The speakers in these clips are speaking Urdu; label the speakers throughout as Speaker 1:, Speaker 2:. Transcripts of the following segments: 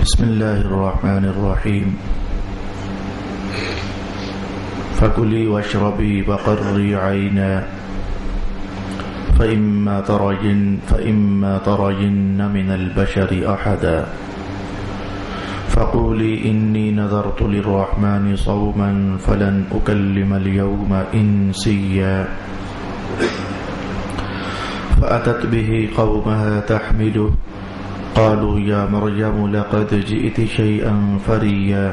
Speaker 1: بسم الله الرحمن الرحيم فكلي واشربي وقري عينا فإما ترين من البشر أحدا فقولي إني نذرت للرحمن صوما فلن أكلم اليوم إنسيا فأتت به قومها تحمله قالوا يا مريم لقد جئت شيئا فريا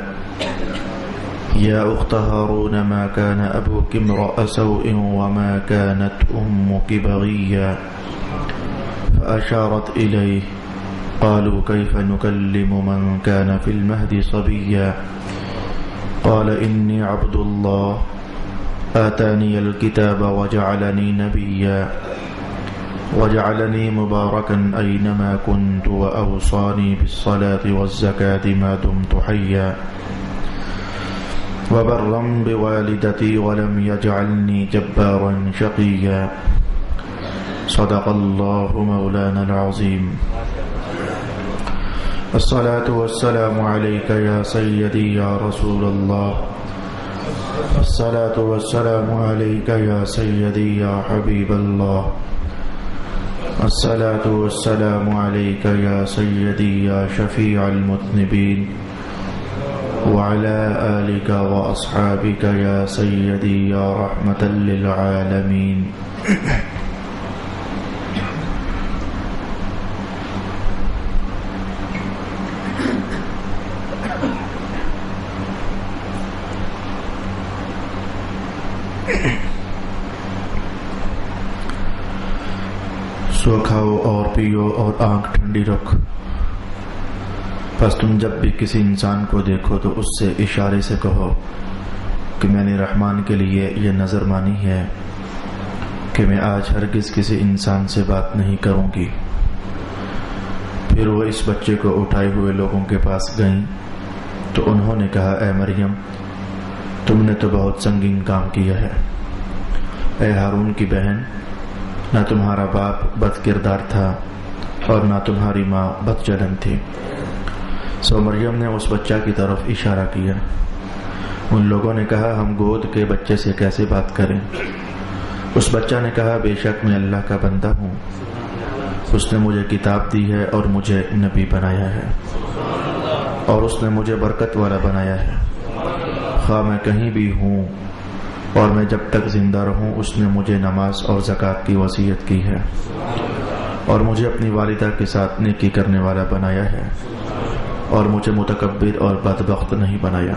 Speaker 1: يا أخت هارون ما كان أبوك امرأ سوء وما كانت أمك بغيا فأشارت إليه قالوا كيف نكلم من كان في المهد صبيا قال إني عبد الله آتاني الكتاب وجعلني نبيا وجعلني مباركا أينما كنت وأوصاني بالصلاة والزكاة ما دمت حيا وبرا بوالدتي ولم يجعلني جبارا شقيا صدق الله مولانا العظيم. الصلاة والسلام عليك يا سيدي يا رسول الله. الصلاة والسلام عليك يا سيدي يا حبيب الله. الصلاة والسلام عليك يا سيدي يا شفيع المذنبين وعلى آلك وأصحابك يا سيدي يا رحمة للعالمين. سو کھاؤ اور پیو اور آنکھ ٹھنڈی رکھ. پس تم جب بھی کسی انسان کو دیکھو تو اس سے اشارے سے کہو کہ میں نے رحمان کے لیے یہ نظر مانی ہے کہ میں آج ہرگز کسی انسان سے بات نہیں کروں گی. پھر وہ اس بچے کو اٹھائے ہوئے لوگوں کے پاس گئیں تو انہوں نے کہا اے مریم تم نے تو بہت سنگین کام کیا ہے. اے ہارون کی بہن نہ تمہارا باپ بد کردار تھا اور نہ تمہاری ماں بد چلن تھی. سو مریم نے اس بچہ کی طرف اشارہ کیا. ان لوگوں نے کہا ہم گود کے بچے سے کیسے بات کریں. اس بچہ نے کہا بے شک میں اللہ کا بندہ ہوں. اس نے مجھے کتاب دی ہے اور مجھے نبی بنایا ہے اور اس نے مجھے برکت والا بنایا ہے. خواہ میں کہیں بھی ہوں اور میں جب تک زندہ رہوں اس نے مجھے نماز اور زکوٰۃ کی وصیت کی ہے اور مجھے اپنی والدہ کے ساتھ نیکی کرنے والا بنایا ہے اور مجھے متکبر اور بدبخت نہیں بنایا.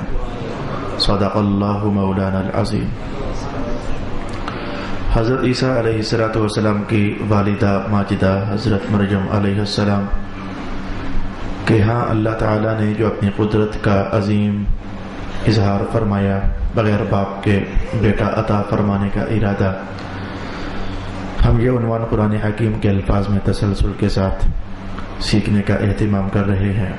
Speaker 1: صدق اللہ مولانا العظیم. حضرت عیسیٰ علیہ السلام کی والدہ ماجدہ حضرت مریم علیہ السلام کہ ہاں اللہ تعالیٰ نے جو اپنی قدرت کا عظیم اظہار فرمایا بغیر باپ کے بیٹا عطا فرمانے کا ارادہ. ہم یہ عنوان قرآن حکیم کے الفاظ میں تسلسل کے ساتھ سیکھنے کا اہتمام کر رہے ہیں.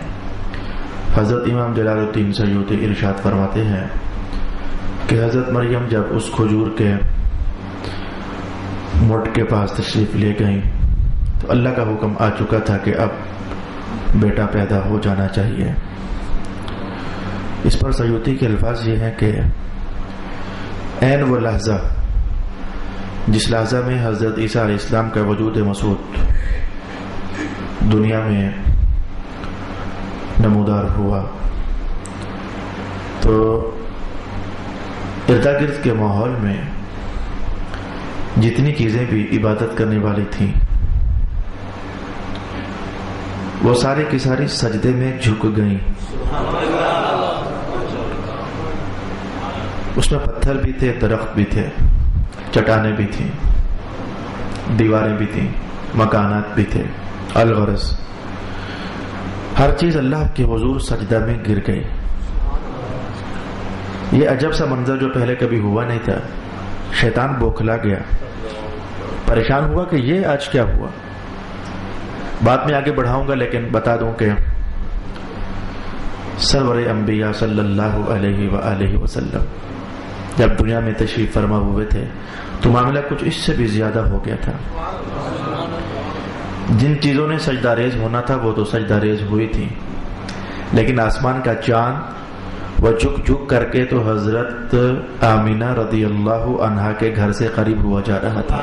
Speaker 1: حضرت امام جلال الدین سیوطی ارشاد فرماتے ہیں کہ حضرت مریم جب اس کھجور کے مٹ کے پاس تشریف لے گئیں تو اللہ کا حکم آ چکا تھا کہ اب بیٹا پیدا ہو جانا چاہیے. اس پر سیوطی کے الفاظ یہ ہیں کہ عین وہ لحظہ جس لحظہ میں حضرت عیسیٰ علیہ السلام کا وجود مسعود دنیا میں نمودار ہوا تو ارد گرد کے ماحول میں جتنی چیزیں بھی عبادت کرنے والی تھیں وہ سارے کی ساری سجدے میں جھک گئیں. اس میں پتھر بھی تھے, درخت بھی تھے, چٹانیں بھی تھیں, دیواریں بھی تھیں, مکانات بھی تھے. الغرض ہر چیز اللہ کے حضور سجدہ میں گر گئی. یہ عجب سا منظر جو پہلے کبھی ہوا نہیں تھا. شیطان بوکھلا گیا, پریشان ہوا کہ یہ آج کیا ہوا. بات میں آگے بڑھاؤں گا لیکن بتا دوں کہ سرور انبیاء صلی اللہ علیہ وآلہ وسلم جب دنیا میں تشریف فرما ہوئے تھے تو معاملہ کچھ اس سے بھی زیادہ ہو گیا تھا. جن چیزوں نے سجدہ ریز ہونا تھا وہ تو سجدہ ریز ہوئی تھی, لیکن آسمان کا چاند وہ جھک جھک کر کے تو حضرت آمینہ رضی اللہ عنہا کے گھر سے قریب ہوا جا رہا تھا.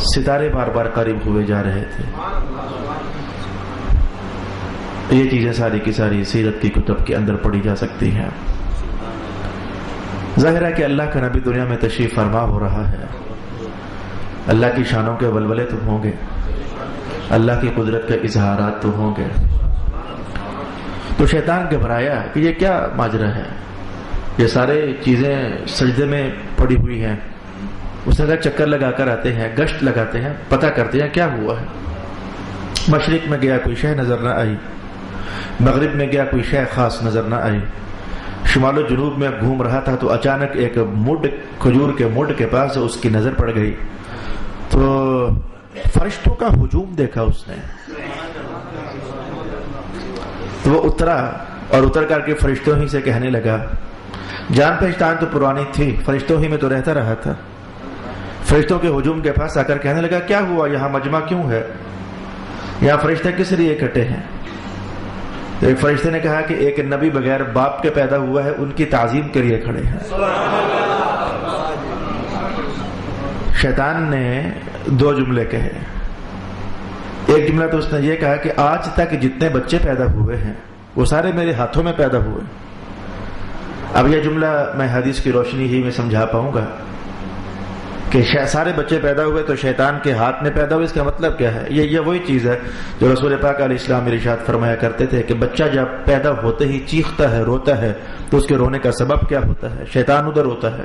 Speaker 1: ستارے بار بار قریب ہوئے جا رہے تھے. یہ چیزیں ساری کی ساری سیرت کی کتب کے اندر پڑھی جا سکتی ہیں. ظاہر ہے کہ اللہ کا نبی دنیا میں تشریف فرما ہو رہا ہے. اللہ کی شانوں کے ولولے تو ہوں گے, اللہ کی قدرت کے اظہارات تو ہوں گے. تو شیطان گھبرایا کہ یہ کیا ماجرا ہے, یہ سارے چیزیں سجدے میں پڑی ہوئی ہیں. اس نے کہا چکر لگا کر آتے ہیں, گشت لگاتے ہیں, پتہ کرتے ہیں کیا ہوا ہے. مشرق میں گیا کوئی شے نظر نہ آئی, مغرب میں گیا کوئی شے خاص نظر نہ آئی, شمال و جنوب میں گھوم رہا تھا تو اچانک ایک مڈ, کھجور کے مڈ کے پاس اس کی نظر پڑ گئی. تو فرشتوں کا ہجوم دیکھا اس نے. تو وہ اترا اور اتر کر کے فرشتوں ہی سے کہنے لگا, جان پہچان تو پرانی تھی, فرشتوں ہی میں تو رہتا رہا تھا. فرشتوں کے ہجوم کے پاس آ کر کہنے لگا کیا ہوا, یہاں مجمع کیوں ہے, یہاں فرشتے کس لیے اکٹھے ہیں. تو ایک فرشتے نے کہا کہ ایک نبی بغیر باپ کے پیدا ہوا ہے, ان کی تعظیم کے لیے کھڑے ہیں. شیطان نے دو جملے کہے. ایک جملہ تو اس نے یہ کہا کہ آج تک جتنے بچے پیدا ہوئے ہیں وہ سارے میرے ہاتھوں میں پیدا ہوئے. اب یہ جملہ میں حدیث کی روشنی ہی میں سمجھا پاؤں گا کہ سارے بچے پیدا ہوئے تو شیطان کے ہاتھ میں پیدا ہوئے. اس کا مطلب کیا ہے؟ یہ وہی چیز ہے جو رسول پاک علیہ السلام ارشاد فرمایا کرتے تھے کہ بچہ جب پیدا ہوتے ہی چیختا ہے, روتا ہے, تو اس کے رونے کا سبب کیا ہوتا ہے؟ شیطان ادھر ہوتا ہے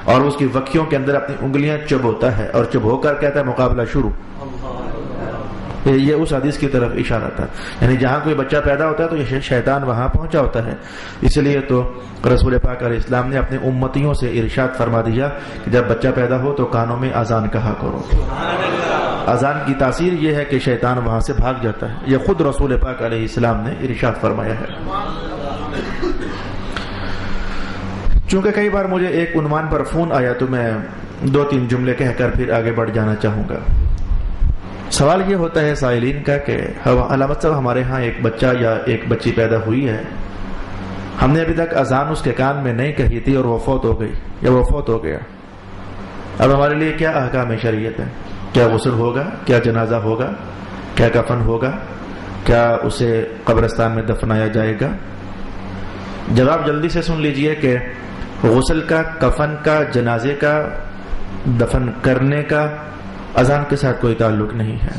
Speaker 1: اور اس کی وکیوں کے اندر اپنی انگلیاں چبوتا ہے اور چبو کر کہتا ہے مقابلہ شروع. یہ اس حدیث کی طرف اشارہ تھا, یعنی جہاں کوئی بچہ پیدا ہوتا ہے تو یہ شیطان وہاں پہنچا ہوتا ہے. اس لیے تو رسول پاک علیہ السلام نے اپنے امتیوں سے ارشاد فرما دیا کہ جب بچہ پیدا ہو تو کانوں میں اذان کہا کرو. اذان کی تاثیر یہ ہے کہ شیطان وہاں سے بھاگ جاتا ہے. یہ خود رسول پاک علیہ السلام نے ارشاد فرمایا ہے. چونکہ کئی بار مجھے ایک عنوان پر فون آیا تو میں 2-3 جملے کہہ کر پھر آگے بڑھ جانا چاہوں گا. سوال یہ ہوتا ہے سائلین کا کہ علامت صاحب ہمارے ہاں ایک بچہ یا ایک بچی پیدا ہوئی ہے, ہم نے ابھی تک اذان اس کے کان میں نہیں کہی تھی اور وہ فوت ہو گئی یا وہ فوت ہو گیا. اب ہمارے لیے کیا احکام شریعت ہے؟ کیا غسل ہوگا, کیا جنازہ ہوگا, کیا کفن ہوگا, کیا اسے قبرستان میں دفنایا جائے گا؟ جواب جلدی سے سن لیجئے کہ غسل کا, کفن کا, جنازے کا, دفن کرنے کا اذان کے ساتھ کوئی تعلق نہیں ہے.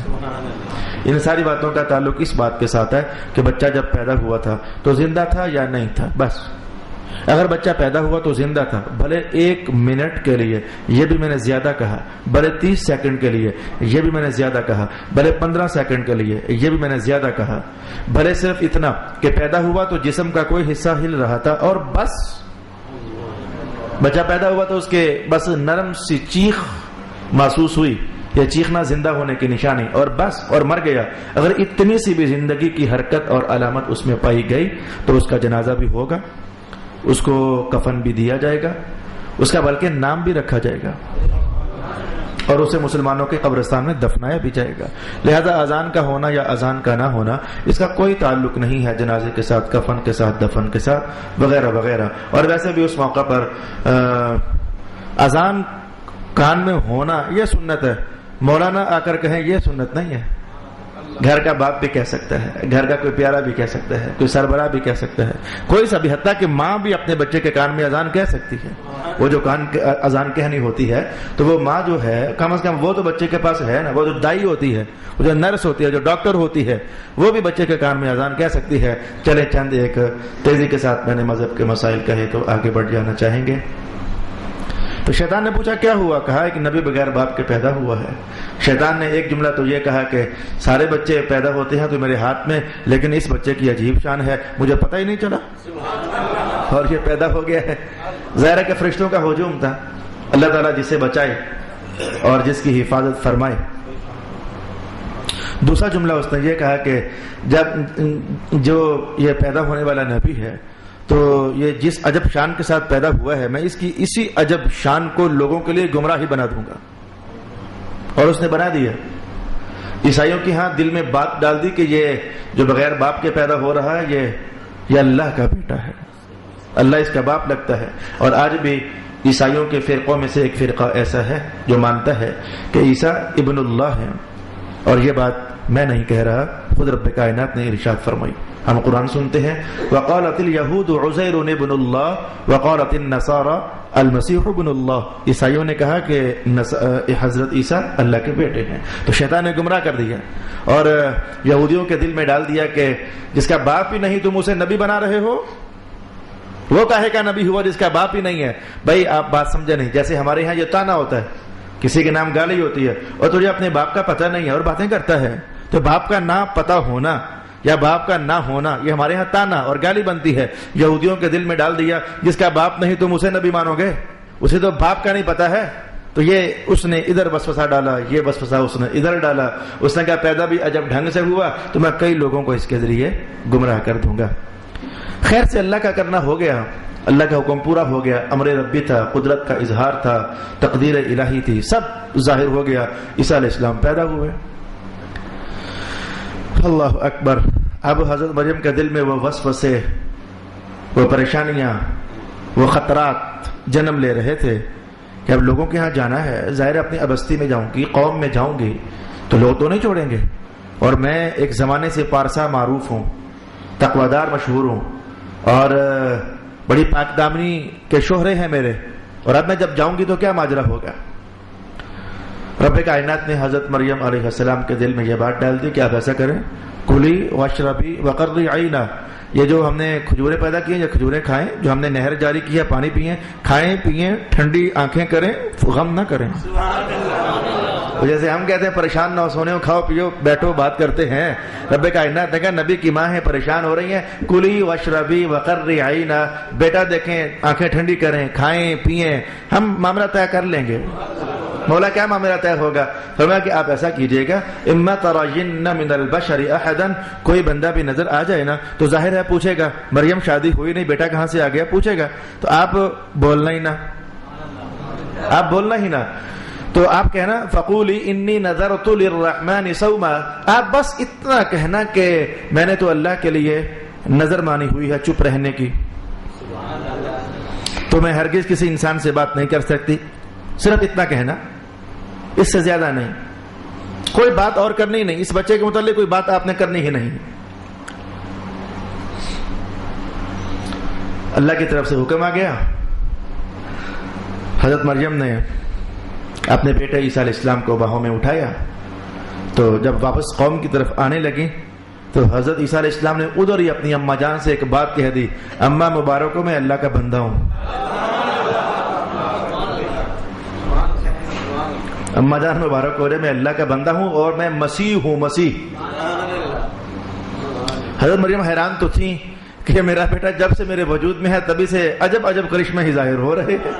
Speaker 1: ان ساری باتوں کا تعلق اس بات کے ساتھ ہے کہ بچہ جب پیدا ہوا تھا تو زندہ تھا یا نہیں تھا, بس. اگر بچہ پیدا ہوا تو زندہ تھا, بھلے 1 منٹ کے لیے, یہ بھی میں نے زیادہ کہا, بھلے 30 سیکنڈ کے لیے, یہ بھی میں نے زیادہ کہا, بھلے 15 سیکنڈ کے لیے, یہ بھی میں نے زیادہ کہا, بھلے صرف اتنا کہ پیدا ہوا تو جسم کا کوئی حصہ ہل رہا تھا اور بس. بچہ پیدا ہوا تو اس کے بس نرم سی چیخ محسوس ہوئی, یہ چیخنا زندہ ہونے کی نشانی, اور بس, اور مر گیا. اگر اتنی سی بھی زندگی کی حرکت اور علامت اس میں پائی گئی تو اس کا جنازہ بھی ہوگا, اس کو کفن بھی دیا جائے گا, اس کا بلکہ نام بھی رکھا جائے گا اور اسے مسلمانوں کے قبرستان میں دفنایا بھی جائے گا. لہذا اذان کا ہونا یا اذان کا نہ ہونا اس کا کوئی تعلق نہیں ہے جنازے کے ساتھ, کفن کے ساتھ, دفن کے ساتھ وغیرہ وغیرہ. اور ویسے بھی اس موقع پر اذان کان میں ہونا یہ سنت ہے. مولانا آ کر کہیں یہ سنت نہیں ہے. گھر کا باپ بھی کہہ سکتا ہے, گھر کا کوئی پیارا بھی کہہ سکتا ہے, کوئی سربراہ بھی کہہ سکتا ہے, کوئی سا بھی, حتیٰ کہ ماں بھی اپنے بچے کے کان میں اذان کہہ سکتی ہے. وہ جو کان اذان کہنی ہوتی ہے تو وہ ماں جو ہے کم از کم وہ تو بچے کے پاس ہے نا. وہ جو دائی ہوتی ہے, وہ جو نرس ہوتی ہے, جو ڈاکٹر ہوتی ہے, وہ بھی بچے کے کان میں اذان کہہ سکتی ہے. چلے چند ایک تیزی کے ساتھ میں نے مذہب کے مسائل کہے تو آگے بڑھ جانا چاہیں گے. تو شیطان نے پوچھا کیا ہوا؟ کہا کہ نبی بغیر باپ کے پیدا ہوا ہے. شیطان نے ایک جملہ تو یہ کہا کہ سارے بچے پیدا ہوتے ہیں تو میرے ہاتھ میں, لیکن اس بچے کی عجیب شان ہے, مجھے پتہ ہی نہیں چلا اور یہ پیدا ہو گیا ہے. ظاہر ہے کہ فرشتوں کا ہجوم تھا. اللہ تعالیٰ جسے بچائے اور جس کی حفاظت فرمائے. دوسرا جملہ اس نے یہ کہا کہ جب جو یہ پیدا ہونے والا نبی ہے تو یہ جس عجب شان کے ساتھ پیدا ہوا ہے, میں اس کی اسی عجب شان کو لوگوں کے لیے گمراہی بنا دوں گا. اور اس نے بنا دیا. عیسائیوں کے ہاں دل میں بات ڈال دی کہ یہ جو بغیر باپ کے پیدا ہو رہا ہے یہ اللہ کا بیٹا ہے، اللہ اس کا باپ لگتا ہے۔ اور آج بھی عیسائیوں کے فرقوں میں سے ایک فرقہ ایسا ہے جو مانتا ہے کہ عیسیٰ ابن اللہ ہے، اور یہ بات میں نہیں کہہ رہا، خود رب کائنات نے ارشاد فرمائی۔ ہم قرآن سنتے ہیں وقالت اليہود عزیر ابن اللہ وقالت النصارى المسیح ابن اللہ، عیسائیوں نے کہا کہ حضرت عیسیٰ اللہ کے بیٹے ہیں، تو شیطان نے گمراہ کر دیا اور یہودیوں کے دل میں ڈال دیا کہ جس کا باپ ہی نہیں تم اسے نبی بنا رہے ہو، وہ کاہے کا نبی ہوا جس کا باپ ہی نہیں ہے۔ بھائی آپ بات سمجھے نہیں، جیسے ہمارے ہاں یہ تانا ہوتا ہے، کسی کے نام گالی ہوتی ہے اور تجھے اپنے باپ کا پتہ نہیں ہے اور باتیں کرتا ہے، تو باپ کا نہ پتہ ہونا یا باپ کا نہ ہونا یہ ہمارے ہاں تانا اور گالی بنتی ہے۔ یہودیوں کے دل میں ڈال دیا جس کا باپ نہیں تم اسے نبی مانو گے، اسے تو باپ کا نہیں پتا ہے، تو یہ اس نے ادھر وسوسہ ڈالا، یہ وسوسہ اس نے ادھر ڈالا، اس نے کہا پیدا بھی عجب ڈھنگ سے ہوا تو میں کئی لوگوں کو اس کے ذریعے گمراہ کر دوں گا۔ خیر سے اللہ کا کرنا ہو گیا، اللہ کا حکم پورا ہو گیا، امر ربی تھا، قدرت کا اظہار تھا، تقدیر الہی تھی، سب ظاہر ہو گیا، عیسیٰ علیہ السلام پیدا ہوئے۔ اللہ اکبر۔ اب حضرت مریم کے دل میں وہ وسوسے، وہ پریشانیاں، وہ خطرات جنم لے رہے تھے کہ اب لوگوں کے ہاں جانا ہے، ظاہر اپنی ابستی میں جاؤں گی، قوم میں جاؤں گی تو لوگ تو نہیں چھوڑیں گے، اور میں ایک زمانے سے پارسا معروف ہوں، تقویدار مشہور ہوں، اور بڑی پاک دامنی کے شوہرے ہیں میرے، اور اب میں جب جاؤں گی تو کیا ماجرا ہوگا۔ رب کائنات نے حضرت مریم علیہ السلام کے دل میں یہ بات ڈال دی کہ آپ ایسا کریں، کلی واشربی وقرری عینا، یہ جو ہم نے کھجوریں پیدا کی ہیں یہ کھجوریں کھائیں، جو ہم نے نہر جاری کی ہے پانی پئیں، کھائیں پئیں، ٹھنڈی آنکھیں کریں، غم نہ کریں۔ جیسے ہم کہتے ہیں پریشان نہ ہو، سونے ہو، کھاؤ پیو بیٹھو بات کرتے ہیں، رب کائنات نے کہا نبی کی ماں ہے پریشان ہو رہی ہیں، کلی واشربی وقرری عینا، بیٹا دیکھیں آنکھیں ٹھنڈی کریں، کھائیں پئیں، ہم معاملہ طے کر لیں گے۔ مولا کیا معاملہ طے ہوگا؟ فرمایا کہ آپ ایسا کیجئے گا، اما ترین من البشر احدا، کوئی بندہ بھی نظر آ جائے نا تو ظاہر ہے پوچھے گا مریم شادی ہوئی نہیں، بیٹا کہاں سے آ گیا، پوچھے گا، تو آپ بولنا ہی نا، آپ بولنا ہی نا، تو آپ کہنا فقولی انی نذرت للرحمن صوما، آپ بس اتنا کہنا کہ میں نے تو اللہ کے لیے نظر مانی ہوئی ہے چپ رہنے کی، تو میں ہرگز کسی انسان سے بات نہیں کر سکتی، صرف اتنا کہنا، اس سے زیادہ نہیں، کوئی بات اور کرنی ہی نہیں، اس بچے کے متعلق کوئی بات آپ نے کرنی ہی نہیں۔ اللہ کی طرف سے حکم آ گیا، حضرت مریم نے اپنے بیٹے عیسیٰ علیہ السلام کو باہوں میں اٹھایا، تو جب واپس قوم کی طرف آنے لگی تو حضرت عیسیٰ علیہ السلام نے ادھر ہی اپنی اماں جان سے ایک بات کہہ دی، اماں مبارکوں میں اللہ کا بندہ ہوں، اماں جان مبارک ہو رہے میں اللہ کا بندہ ہوں اور میں مسیح ہوں، مسیح۔ حضرت مریم حیران تو تھی کہ میرا بیٹا جب سے میرے وجود میں ہے تبھی سے عجب عجب کرشمے ہی ظاہر ہو رہے ہیں،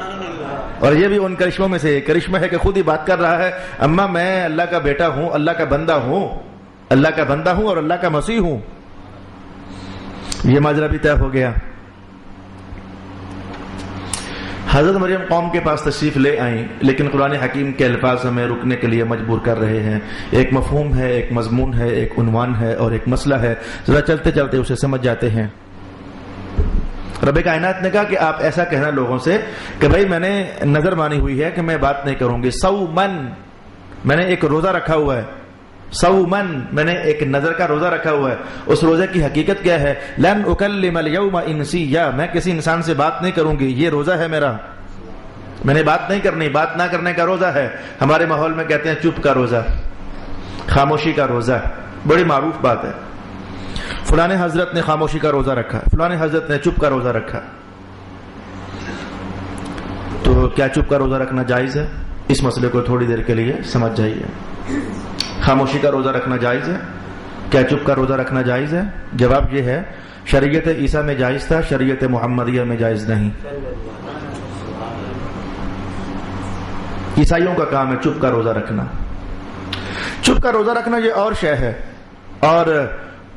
Speaker 1: اور یہ بھی ان کرشموں میں سے ایک کرشمہ ہے کہ خود ہی بات کر رہا ہے، اماں میں اللہ کا بیٹا ہوں، اللہ کا بندہ ہوں، اللہ کا بندہ ہوں اور اللہ کا مسیح ہوں۔ یہ ماجرا بھی طے ہو گیا۔ حضرت مریم قوم کے پاس تشریف لے آئیں، لیکن قرآن حکیم کے الفاظ ہمیں رکنے کے لیے مجبور کر رہے ہیں، ایک مفہوم ہے، ایک مضمون ہے، ایک عنوان ہے اور ایک مسئلہ ہے، ذرا چلتے چلتے اسے سمجھ جاتے ہیں۔ رب کائنات نے کہا کہ آپ ایسا کہنا لوگوں سے کہ بھائی میں نے نظر مانی ہوئی ہے کہ میں بات نہیں کروں گی، صومن، میں نے ایک روزہ رکھا ہوا ہے، صومن، میں نے ایک نظر کا روزہ رکھا ہوا ہے، اس روزے کی حقیقت کیا ہے، لن اکلم اليوم انسیا، میں کسی انسان سے بات نہیں کروں گی، یہ روزہ ہے میرا، میں نے بات نہیں کرنی، بات نہ کرنے کا روزہ ہے، ہمارے ماحول میں کہتے ہیں چپ کا روزہ، خاموشی کا روزہ، بڑی معروف بات ہے، فلاں حضرت نے خاموشی کا روزہ رکھا، فلاں حضرت نے چپ کا روزہ رکھا، تو کیا چپ کا روزہ رکھنا جائز ہے؟ اس مسئلے کو تھوڑی دیر کے لیے سمجھ جائیے، خاموشی کا روزہ رکھنا جائز ہے؟ کیا چپ کا روزہ رکھنا جائز ہے؟ جواب یہ ہے، شریعت عیسیٰ میں جائز تھا، شریعت محمدیہ میں جائز نہیں۔ عیسائیوں کا کام ہے چپ کا روزہ رکھنا، چپ کا روزہ رکھنا یہ اور شے ہے، اور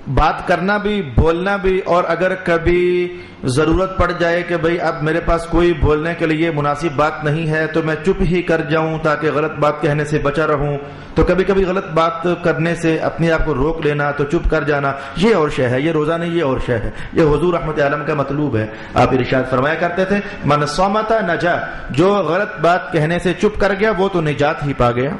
Speaker 1: بات کرنا بھی، بولنا بھی، اور اگر کبھی ضرورت پڑ جائے کہ بھئی اب میرے پاس کوئی بولنے کے لیے مناسب بات نہیں ہے تو میں چپ ہی کر جاؤں تاکہ غلط بات کہنے سے بچا رہوں، تو کبھی کبھی غلط بات کرنے سے اپنے آپ کو روک لینا، تو چپ کر جانا، یہ اور شے ہے، یہ روزہ نہیں، یہ اور شے ہے، یہ حضور رحمت عالم کا مطلوب ہے۔ آپ ارشاد فرمایا کرتے تھے من صمت نجا، جو غلط بات کہنے سے چپ کر گیا وہ تو نجات ہی پا گیا۔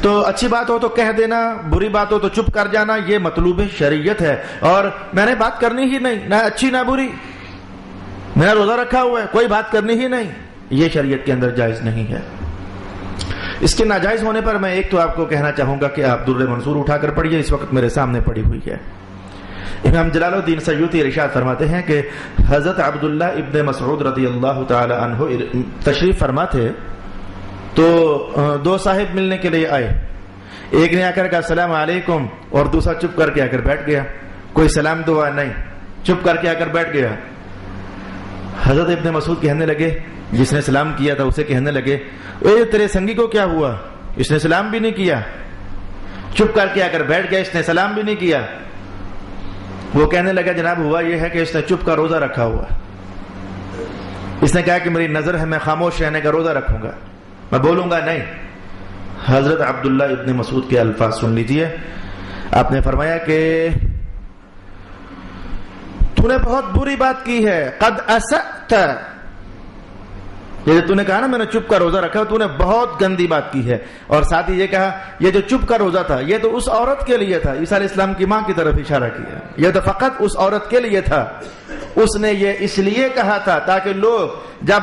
Speaker 1: تو اچھی بات ہو تو کہہ دینا، بری بات ہو تو چپ کر جانا، یہ مطلوب شریعت ہے۔ اور میں نے بات کرنی ہی نہیں، نہ اچھی نہ بری، میرا روزہ رکھا ہوا ہے، کوئی بات کرنی ہی نہیں، یہ شریعت کے اندر جائز نہیں ہے۔ اس کے ناجائز ہونے پر میں ایک تو آپ کو کہنا چاہوں گا کہ آپ در منصور اٹھا کر پڑھیے، اس وقت میرے سامنے پڑی ہوئی ہے۔ امام جلال الدین سیوطی ارشاد فرماتے ہیں کہ حضرت عبداللہ ابن مسعود رضی اللہ تعالی عنہ تشریف فرما تھے، تو دو صاحب ملنے کے لیے آئے، ایک نے آ کر کہا السلام علیکم اور دوسرا چپ کر کے آ کر بیٹھ گیا، کوئی سلام دعا نہیں، چپ کر کے آ کر بیٹھ گیا۔ حضرت ابن مسعود کہنے لگے، جس نے سلام کیا تھا اسے کہنے لگے اے تیرے سنگی کو کیا ہوا، اس نے سلام بھی نہیں کیا، چپ کر کے آ کر بیٹھ گیا، اس نے سلام بھی نہیں کیا۔ وہ کہنے لگا جناب ہوا یہ ہے کہ اس نے چپ کا روزہ رکھا ہوا، اس نے کہا کہ میری نظر ہے میں خاموش رہنے کا روزہ رکھوں گا، میں بولوں گا نہیں۔ حضرت عبداللہ ابن مسعود کے الفاظ سن لیجئے، آپ نے فرمایا کہ تو نے بہت بری بات کی ہے، قد اسأت، یہ تو نے کہا نا میں نے چپ کا روزہ رکھا، تو نے بہت گندی بات کی ہے۔ اور ساتھ ہی یہ کہا یہ جو چپ کا روزہ تھا یہ تو اس عورت کے لیے تھا، عیسیٰ علیہ السلام کی ماں کی طرف اشارہ کیا، یہ تو فقط اس عورت کے لیے تھا، اس نے یہ اس لیے کہا تھا تاکہ لوگ جب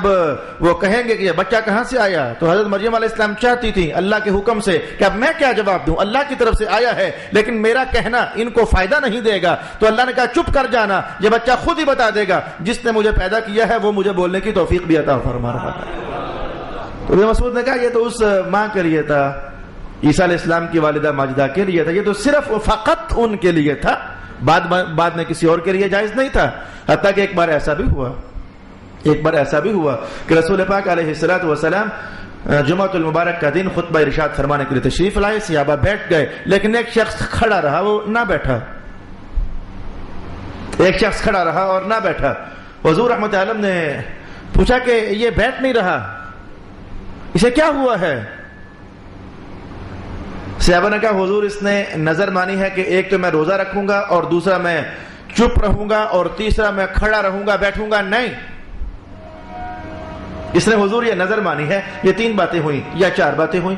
Speaker 1: وہ کہیں گے کہ یہ بچہ کہاں سے آیا، تو حضرت مریم علیہ السلام چاہتی تھی اللہ کے حکم سے کہ اب میں کیا جواب دوں، اللہ کی طرف سے آیا ہے لیکن میرا کہنا ان کو فائدہ نہیں دے گا، تو اللہ نے کہا چپ کر جانا، یہ بچہ خود ہی بتا دے گا، جس نے مجھے پیدا کیا ہے وہ مجھے بولنے کی توفیق بھی عطا فرما رہا ہے۔ تو ابن مسعود نے کہا یہ تو اس ماں کے لیے تھا، عیسیٰ علیہ السلام کی والدہ ماجدہ کے لیے تھا، یہ تو صرف فقط ان کے لیے تھا، بعد میں کسی اور کے لیے جائز نہیں تھا۔ حتیٰ کہ ایک بار ایسا بھی ہوا کہ رسول پاک علیہ الصلوۃ والسلام جمعۃ المبارک کا دن خطبہ ارشاد فرمانے کے لیے تشریف لائے، صحابہ بیٹھ گئے لیکن ایک شخص کھڑا رہا، وہ نہ بیٹھا، ایک شخص کھڑا رہا اور نہ بیٹھا۔ حضور رحمت عالم نے پوچھا کہ یہ بیٹھ نہیں رہا، اسے کیا ہوا ہے؟ صحابہ نے کہا حضور اس نے نظر مانی ہے کہ ایک تو میں روزہ رکھوں گا اور دوسرا میں چپ رہوں گا اور تیسرا میں کھڑا رہوں گا، بیٹھوں گا نہیں۔ اس نے حضور یہ نظر مانی ہے، یہ 3 باتیں ہوئیں یا 4 باتیں ہوئیں،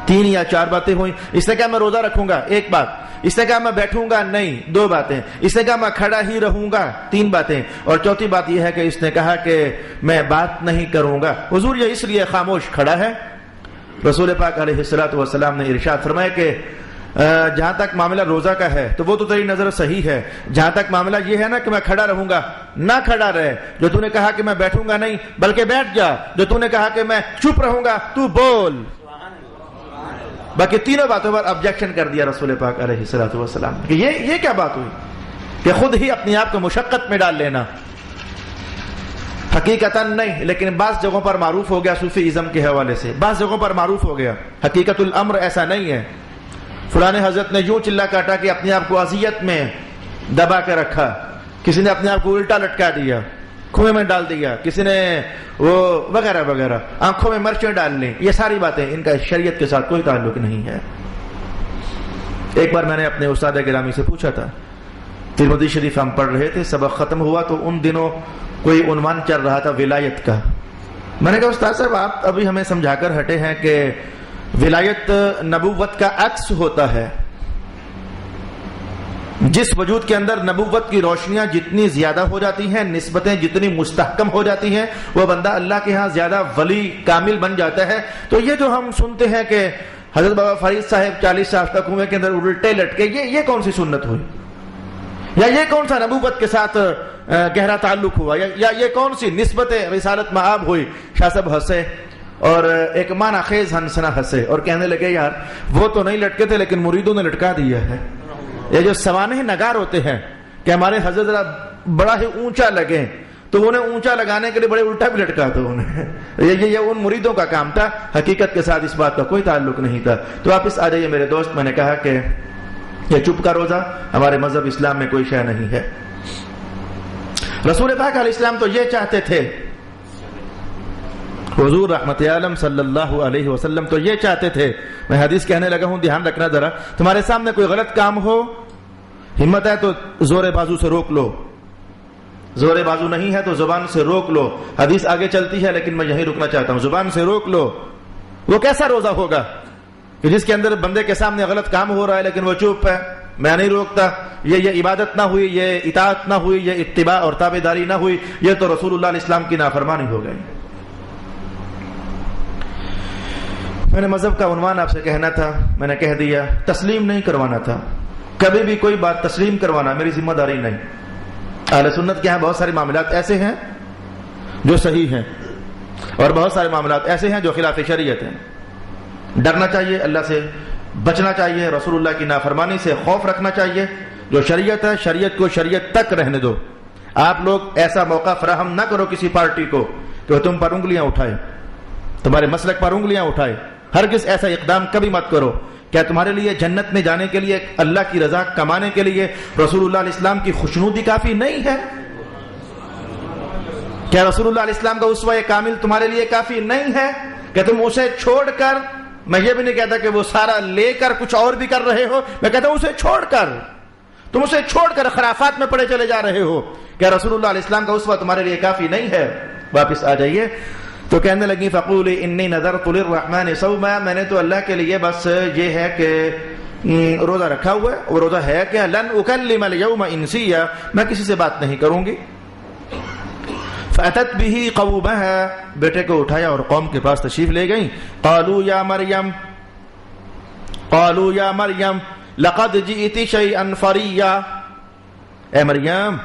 Speaker 1: 3 یا 4 باتیں ہوئیں۔ اس نے کہا میں روزہ رکھوں گا، 1 بات، اس نے کہا میں بیٹھوں گا نہیں، 2 باتیں، اس نے کہا میں کھڑا ہی رہوں گا، 3 باتیں، اور چوتھی بات یہ ہے کہ اس نے کہا کہ میں بات نہیں کروں گا۔ حضور یہ اس لیے خاموش کھڑا ہے، رسول پاک علیہ الصلوۃ والسلام نے ارشاد فرمایا کہ جہاں تک معاملہ روزہ کا ہے تو وہ تو تیری نظر صحیح ہے، جہاں تک معاملہ یہ ہے نا کہ میں کھڑا رہوں گا، نہ کھڑا رہے، جو تو نے کہا کہ میں بیٹھوں گا نہیں بلکہ بیٹھ جا، جو تو نے کہا کہ میں چپ رہوں گا تو بول۔ باقی تینوں باتوں پر آبجیکشن کر دیا رسول پاک علیہ الصلوۃ والسلام کہ یہ کیا بات ہوئی کہ خود ہی اپنے آپ کو مشقت میں ڈال لینا۔ حقیقتاً نہیں، لیکن بعض جگہوں پر معروف ہو گیا صوفی ازم کے حوالے سے، بعض جگہوں پر معروف ہو گیا، حقیقت الامر ایسا نہیں ہے۔ فلاں حضرت نے یوں چلا کاٹا کہ اپنے آپ کو اذیت میں دبا کے رکھا، کسی نے اپنے آپ کو الٹا لٹکا دیا، کنویں میں ڈال دیا، کسی نے وہ وغیرہ وغیرہ، آنکھوں میں مرچیں ڈال لیں، یہ ساری باتیں ان کا شریعت کے ساتھ کوئی تعلق نہیں ہے۔ ایک بار میں نے اپنے استاد گرامی سے پوچھا تھا، ترمذی شریف ہم پڑھ رہے تھے، سبق ختم ہوا تو ان دنوں کوئی عنوان چل رہا تھا ولایت کا۔ میں نے کہا استاد صاحب آپ ابھی ہمیں سمجھا کر ہٹے ہیں کہ ولایت نبوت کا عکس ہوتا ہے، جس وجود کے اندر نبوت کی روشنیاں جتنی زیادہ ہو جاتی ہیں، نسبتیں جتنی مستحکم ہو جاتی ہیں، وہ بندہ اللہ کے ہاں زیادہ ولی کامل بن جاتا ہے۔ تو یہ جو ہم سنتے ہیں کہ حضرت بابا فرید صاحب 40 سال تک کنویں کے اندر الٹے لٹکے، یہ کون سی سنت ہوئی، یا یہ کون سا نبوت کے ساتھ گہرا تعلق ہوا، یا یہ کون سی نسبت رسالت مآب ہوئی؟ شاہ صاحب ہنسے اور ایک معنی خیز ہنسنا ہنسے اور کہنے لگے یار وہ تو نہیں لٹکے تھے لیکن مریدوں نے لٹکا دیا ہے۔ یہ جو سوانح نگار ہوتے ہیں کہ ہمارے حضرت ذرا بڑا ہی اونچا لگے تو انہیں اونچا لگانے کے لیے بڑے الٹا بھی لٹکا تھا انہیں، یہ ان مریدوں کا کام تھا، حقیقت کے ساتھ اس بات کا کوئی تعلق نہیں تھا۔ تو واپس آ جائیے میرے دوست، میں نے کہا کہ یہ چپ کا روزہ ہمارے مذہب اسلام میں کوئی شے نہیں ہے۔ رسول پاک علیہ السلام تو یہ چاہتے تھے، حضور رحمت عالم صلی اللہ علیہ وسلم تو یہ چاہتے تھے، میں حدیث کہنے لگا ہوں دھیان رکھنا ذرا، تمہارے سامنے کوئی غلط کام ہو، ہمت ہے تو زور بازو سے روک لو، زور بازو نہیں ہے تو زبان سے روک لو۔ حدیث آگے چلتی ہے لیکن میں یہیں رکنا چاہتا ہوں، زبان سے روک لو۔ وہ کیسا روزہ ہوگا کہ جس کے اندر بندے کے سامنے غلط کام ہو رہا ہے لیکن وہ چپ ہے، میں نہیں روکتا، یہ عبادت نہ ہوئی، یہ اطاعت نہ ہوئی، یہ اتباع اور تابعداری نہ ہوئی، یہ تو رسول اللہ علیہ السلام کی نافرمانی ہو گئی۔ میں نے مذہب کا عنوان آپ سے کہنا تھا، میں نے کہہ دیا، تسلیم نہیں کروانا تھا، کبھی بھی کوئی بات تسلیم کروانا میری ذمہ داری نہیں۔ اہل سنت کے ہاں بہت سارے معاملات ایسے ہیں جو صحیح ہیں اور بہت سارے معاملات ایسے ہیں جو خلاف شریعت ہیں۔ ڈرنا چاہیے، اللہ سے بچنا چاہیے، رسول اللہ کی نافرمانی سے خوف رکھنا چاہیے۔ جو شریعت ہے شریعت کو شریعت تک رہنے دو۔ آپ لوگ ایسا موقع فراہم نہ کرو کسی پارٹی کو کہ وہ تم پر انگلیاں اٹھائے، تمہارے مسلک پر انگلیاں اٹھائے، ہرگز ایسا اقدام کبھی مت کرو۔ کیا تمہارے لیے جنت میں جانے کے لیے، اللہ کی رضا کمانے کے لیے رسول اللہ علیہ السلام کی خوشنودی کافی نہیں ہے؟ کیا رسول اللہ علیہ السلام کا اسوہ کامل تمہارے لیے کافی نہیں ہے کہ تم اسے چھوڑ کر، میں یہ بھی نہیں کہتا کہ وہ سارا لے کر کچھ اور بھی کر رہے ہو، میں کہتا ہوں اسے چھوڑ کر، تم اسے چھوڑ کر خرافات میں پڑے چلے جا رہے ہو، کیا رسول اللہ علیہ السلام کا اسوہ تمہارے لیے کافی نہیں ہے؟ واپس آ جائیے۔ تو کہنے لگی فقولی انی نذرت للرحمن صوما، میں نے تو اللہ کے لیے بس یہ ہے کہ روزہ رکھا ہوا ہے، وہ روزہ ہے کہ لن اکلم اليوم انسیا، میں کسی سے بات نہیں کروں گی۔ فاتت به قومها، بیٹے کو اٹھایا اور قوم کے پاس تشریف لے گئیں۔ قالوا یا مریم لقد جئت شیئا فریا، اے مریم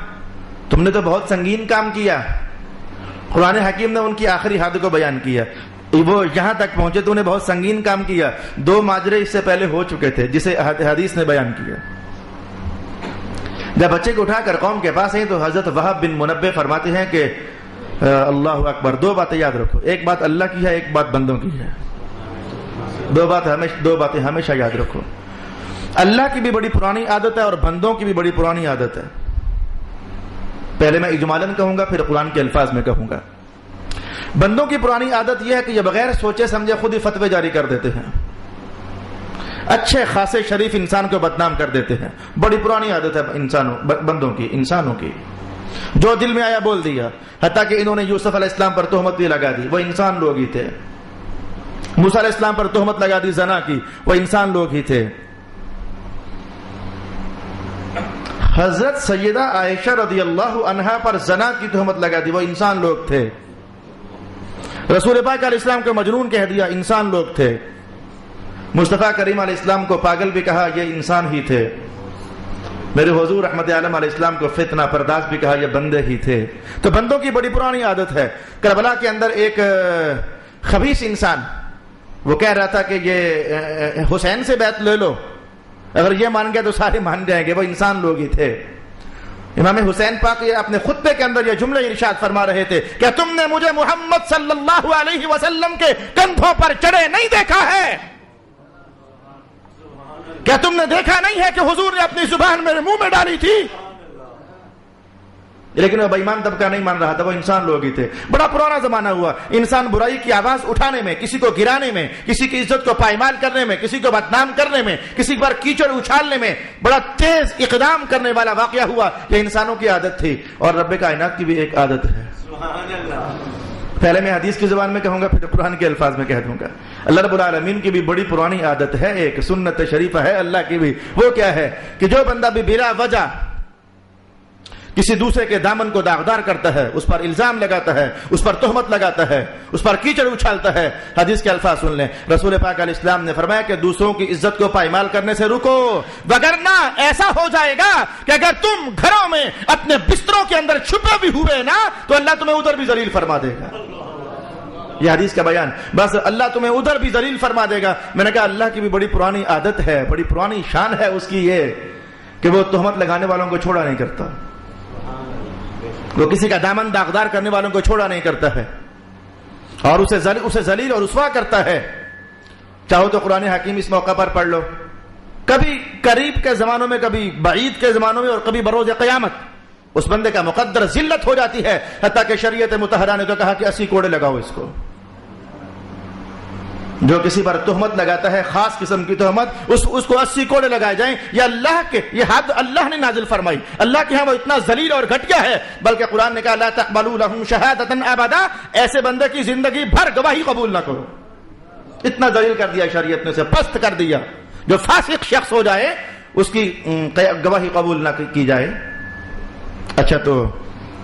Speaker 1: تم نے تو بہت سنگین کام کیا۔ قرآن حکیم نے ان کی آخری حد کو بیان کیا، وہ یہاں تک پہنچے تو انہیں بہت سنگین کام کیا۔ دو ماجرے اس سے پہلے ہو چکے تھے جسے حدیث نے بیان کیا۔ جب بچے کو اٹھا کر قوم کے پاس ہیں تو حضرت وہب بن منبہ فرماتے ہیں کہ اللہ اکبر، دو باتیں یاد رکھو، ایک بات اللہ کی ہے، ایک بات بندوں کی ہے۔ دو باتیں ہمیشہ یاد رکھو، اللہ کی بھی بڑی پرانی عادت ہے اور بندوں کی بھی بڑی پرانی عادت ہے۔ پہلے میں اجمالاً کہوں گا پھر قرآن کے الفاظ میں کہوں گا۔ بندوں کی پرانی عادت یہ ہے کہ یہ بغیر سوچے سمجھے خود ہی فتوے جاری کر دیتے ہیں، اچھے خاصے شریف انسان کو بدنام کر دیتے ہیں۔ بڑی پرانی عادت ہے بندوں کی، انسانوں کی، جو دل میں آیا بول دیا۔ حتیٰ کہ انہوں نے یوسف علیہ السلام پر تہمت بھی لگا دی، وہ انسان لوگ ہی تھے۔ موسیٰ علیہ السلام پر تہمت لگا دی زنا کی، وہ انسان لوگ ہی تھے۔ حضرت سیدہ عائشہ رضی اللہ عنہا پر زنا کی تہمت لگا دی، وہ انسان لوگ تھے۔ رسول پاک علیہ السلام کو مجنون کہہ دیا، انسان لوگ تھے۔ مصطفیٰ کریم علیہ السلام کو پاگل بھی کہا، یہ انسان ہی تھے۔ میرے حضور رحمت عالم علیہ السلام کو فتنہ پرداز بھی کہا، یہ بندے ہی تھے۔ تو بندوں کی بڑی پرانی عادت ہے۔ کربلا کے اندر ایک خبیث انسان وہ کہہ رہا تھا کہ یہ حسین سے بیعت لے لو، اگر یہ مان گیا تو سارے مان جائیں گے، وہ انسان لوگ ہی تھے۔ امام حسین پاک اپنے خطبے کے اندر یہ جملے ارشاد فرما رہے تھے کہ تم نے مجھے محمد صلی اللہ علیہ وسلم کے کندھوں پر چڑھے نہیں دیکھا ہے، کیا تم نے دیکھا نہیں ہے کہ حضور نے اپنی زبان میرے منہ میں ڈالی تھی؟ لیکن وہ بے ایمان طبقہ نہیں مان رہا تھا، وہ انسان لوگ ہی تھے۔ بڑا پرانا زمانہ ہوا، انسان برائی کی آواز اٹھانے میں، کسی کو گرانے میں، کسی کی عزت کو پائمال کرنے میں، کسی کو بدنام کرنے میں، کسی پر کیچڑ اچھالنے میں بڑا تیز اقدام کرنے والا واقعہ ہوا۔ یہ انسانوں کی عادت تھی اور رب کائنات کی بھی ایک عادت ہے۔ سبحان اللہ۔ پہلے میں حدیث کی زبان میں کہوں گا پھر قرآن کے الفاظ میں کہہ دوں گا۔ اللہ رب العالمین کی بھی بڑی پرانی عادت ہے، ایک سنت شریفہ ہے اللہ کی بھی۔ وہ کیا ہے کہ جو بندہ بھی بلا وجہ کسی دوسرے کے دامن کو داغدار کرتا ہے، اس پر الزام لگاتا ہے، اس پر تہمت لگاتا ہے، اس پر کیچڑ اچھالتا ہے، حدیث کے الفاظ سن لیں۔ رسول پاک علیہ السلام نے فرمایا کہ دوسروں کی عزت کو پائمال کرنے سے رکو، وگرنہ ایسا ہو جائے گا کہ اگر تم گھروں میں اپنے بستروں کے اندر چھپے بھی ہوئے نا تو اللہ تمہیں ادھر بھی ذلیل فرما دے گا۔ یہ حدیث کا بیان، بس اللہ تمہیں ادھر بھی ذلیل فرما دے گا۔ میں نے کہا اللہ کی بھی بڑی پرانی عادت ہے، بڑی پرانی شان ہے اس کی یہ کہ وہ تہمت لگانے والوں کو چھوڑا نہیں کرتا، وہ کسی کا دامن داغدار کرنے والوں کو چھوڑا نہیں کرتا ہے اور اسے ذلیل اور رسوا کرتا ہے۔ چاہو تو قرآن حکیم اس موقع پر پڑھ لو، کبھی قریب کے زمانوں میں، کبھی بعید کے زمانوں میں، اور کبھی بروز قیامت اس بندے کا مقدر ذلت ہو جاتی ہے، حتیٰ کہ شریعت مطہرہ نے تو کہا کہ 80 کوڑے لگاؤ اس کو۔ جو کسی پر تہمت لگاتا ہے، خاص قسم کی تہمت، اس کو 80 کوڑے لگائے جائیں۔ یہ اللہ کے، یہ حد اللہ نے نازل فرمائی۔ اللہ کے ہاں وہ اتنا ذلیل اور گھٹیا ہے، بلکہ قرآن نے کہا لا تقبلوا لهم شهادة ابدا، ایسے بندے کی زندگی بھر گواہی قبول نہ کرو۔ اتنا ذلیل کر دیا شریعت نے، اسے پست کر دیا۔ جو فاسق شخص ہو جائے اس کی گواہی قبول نہ کی جائے۔ اچھا تو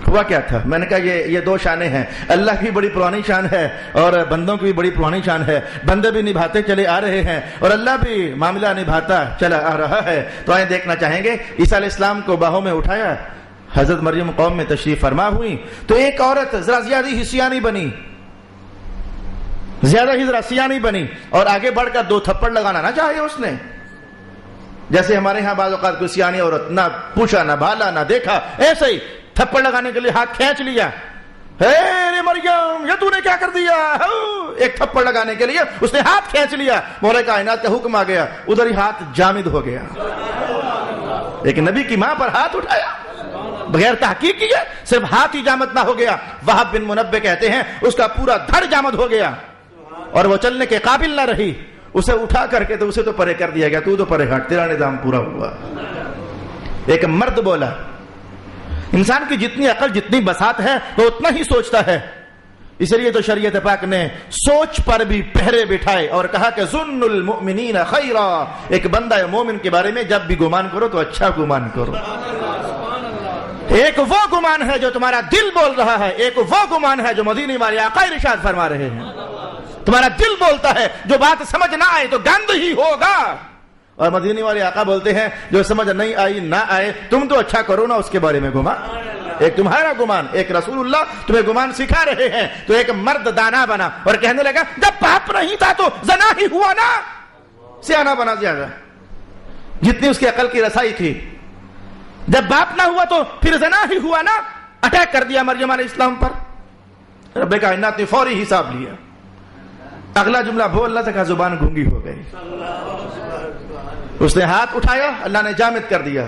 Speaker 1: ہوا کیا تھا؟ میں نے کہا یہ دو شانیں ہیں، اللہ کی بڑی پرانی شان ہے اور بندوں کی بھی بڑی پرانی شان ہے۔ بندے بھی نبھاتے چلے آ رہے ہیں اور اللہ بھی معاملہ نبھاتا چلا آ رہا ہے۔ تو آئیں دیکھنا چاہیں گے، عیسیٰ علیہ السلام کو باہوں میں اٹھایا، حضرت مریم قوم میں تشریف فرما ہوئی، تو ایک عورت ذرا زیادہ ہی سیانی بنی، زیادہ ہی ذرا سیانی بنی، اور آگے بڑھ کر 2 تھپڑ لگانا نہ چاہے اس نے۔ جیسے ہمارے ہاں بعض اوقات کوئی سیانی عورت نہ پوچھا نہ بھالا نہ دیکھا، ایسے ہی تھپڑ لگانے کے لیے ہاتھ کھینچ لیا، اے مریم یہ تو نے کیا کر دیا، ایک تھپڑ لگانے کے لیے اس نے ہاتھ کھینچ لیا، مولا کائنات کا حکم آ گیا، ادھر ہی ہاتھ جامد ہو گیا۔ ایک نبی کی ماں پر ہاتھ اٹھایا بغیر تحقیق کیے، صرف ہاتھ ہی جامد نہ ہو گیا، وہب بن منبہ کہتے ہیں اس کا پورا دھڑ جامد ہو گیا اور وہ چلنے کے قابل نہ رہی۔ اسے اٹھا کر کے تو اسے تو پرے کر دیا گیا، تو پرے ہٹ، تیرا نظام پورا ہوا۔ ایک مرد بولا، انسان کی جتنی عقل جتنی بساط ہے وہ اتنا ہی سوچتا ہے، اس لیے تو شریعت پاک نے سوچ پر بھی پہرے بٹھائے اور کہا کہ ظن المؤمنین خیرا، ایک بندہ مومن کے بارے میں جب بھی گمان کرو تو اچھا گمان کرو۔ ایک وہ گمان ہے جو تمہارا دل بول رہا ہے، ایک وہ گمان ہے جو مدینے والے آقا ارشاد فرما رہے ہیں۔ تمہارا دل بولتا ہے جو بات سمجھ نہ آئے تو گند ہی ہوگا، اور مدینے والے آقا بولتے ہیں جو سمجھ نہیں آئی نہ آئے تم تو اچھا کرو نا اس کے بارے میں گمان۔ ایک تمہارا گمان، ایک رسول اللہ تمہیں گمان سکھا رہے ہیں۔ تو ایک مرد دانا بنا اور کہنے لگا جب باپ نہیں تھا تو زنا ہی ہوا نا، سیانا بنا زیادہ جتنی اس کی عقل کی رسائی تھی، جب باپ نہ ہوا تو پھر زنا ہی ہوا نا، اٹیک کر دیا مریم علیہ السلام پر۔ رب کائنات نے فوری حساب لیا، اگلا جملہ بول نہ سکا، زبان گونگی ہو گئی۔ اس نے ہاتھ اٹھایا، اللہ نے جامد کر دیا۔